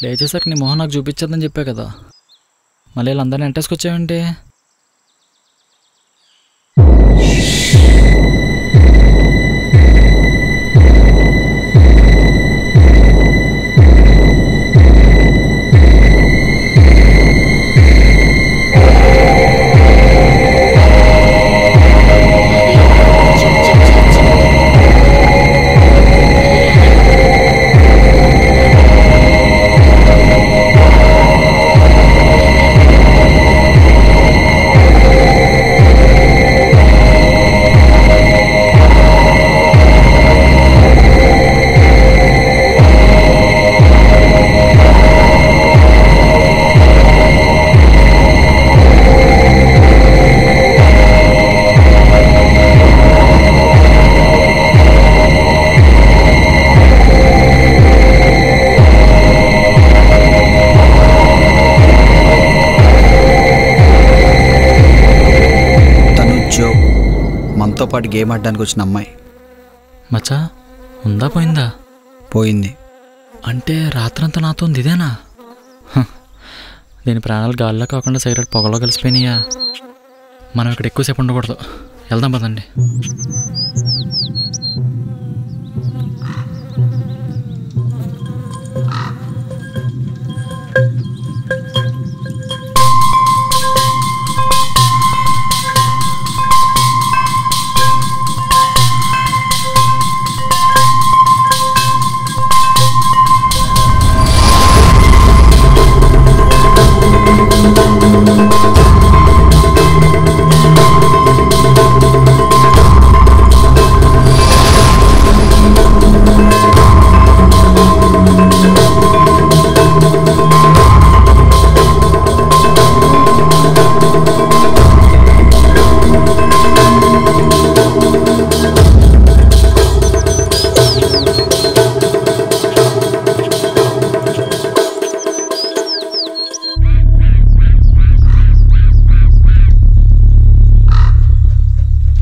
లేచేసరికి నీ మొహం నాకు చూపించద్దని చెప్పా కదా, మళ్ళీ వీళ్ళందరినీ ఎంటేసుకొచ్చావేంటి? మనతో పాటు గేమ్ ఆడడానికి వచ్చిన అమ్మాయి. మచ్చా ఉందా పోయిందా? పోయింది. అంటే రాత్రంతా నాతో ఉంది ఇదేనా? దీని ప్రాణాలు గాల్లో కాకుండా సిగరెట్ పొగలో కలిసిపోయినాయా? మనం ఇక్కడ ఎక్కువసేపు ఉండకూడదు, వెళ్దాం పదండి.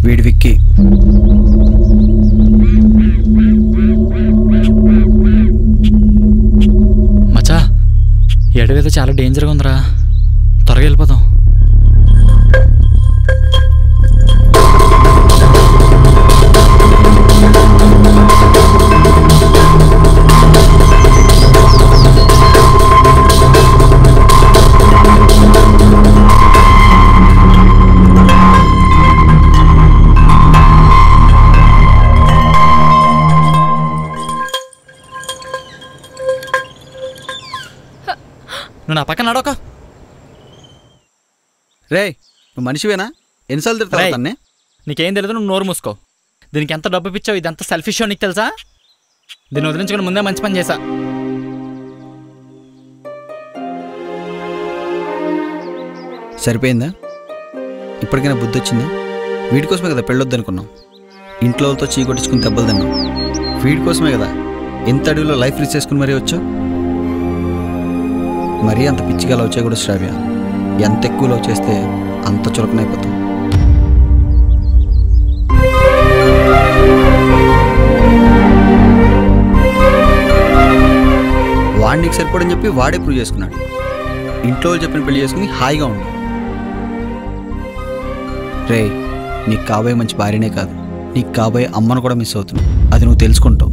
వీడి విక్కీ. మచ్చా ఈ అడవి అయితే చాలా డేంజర్గా ఉందిరా, త్వరగా వెళ్ళిపోదాం. నువ్వు నా పక్కన నడవక. రే నువ్వు మనిషివేనా? ఎన్నిసార్లు తిడతావు తన్నే? నీకేం తెలియదు, నువ్వు నోరు మూసుకో. దీనికి ఎంత డబ్బు పిచ్చావు, ఇది ఎంత సెల్ఫిష్ నీకు తెలుసా? దీన్ని వదిలించుకుని ముందే మంచి పని చేశా. సరిపోయిందా? ఇప్పటికైనా బుద్ధి వచ్చిందా? వీడి కోసమే కదా పెళ్ళొద్దనుకున్నాం, ఇంట్లో వాళ్ళతో చీకొట్టించుకుని దెబ్బలు తిన్నాం. వీడి కోసమే కదా ఎంత అడవిలో లైఫ్ రిస్క్ చేసుకుని మరీ వచ్చావు. మరీ అంత పిచ్చిగా లవ్ చేయకూడదు శ్రావ్య. ఎంత ఎక్కువ లవ్ చేస్తే అంత చులకనైపోతాం. వాడికి సరిపోడని చెప్పి వాడే ప్రూవ్ చేసుకున్నాడు. ఇంట్లో వాళ్ళు చెప్పిన పెళ్లి చేసుకుని హాయిగా ఉండు. రే నీకు కాబోయే మంచి భార్యనే కాదు, నీకు కాబోయే అమ్మను కూడా మిస్ అవుతున్నావు. అది నువ్వు తెలుసుకుంటావు.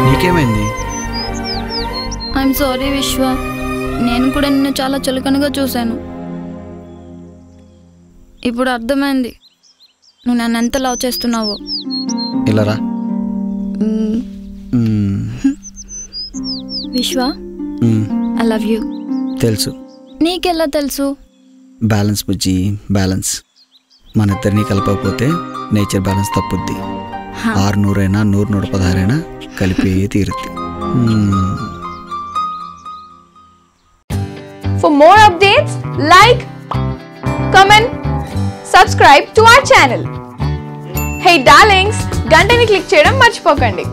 నీకేమైంది? ఐఎమ్ సారీ విశ్వ, నేను కూడా నిన్ను చాలా చులకనగా చూశాను. ఇప్పుడు అర్థమైంది నువ్వు నన్ను ఎంత లవ్ చేస్తున్నావో. ఇలా రా. విశ్వ ఐ లవ్ యూ. తెలుసు. నీకెలా తెలుసు? బ్యాలెన్స్ బుజ్జి, బ్యాలెన్స్. మన ఇద్దరినీ కలపకపోతే నేచర్ బ్యాలెన్స్ తప్పుద్ది. 600 అయినా 100, 116 అయినా కలిపే తీరుద్ది. For more updates, like, comment, subscribe to our channel. Hey darlings, గంటని click చేయడం మర్చిపోకండి.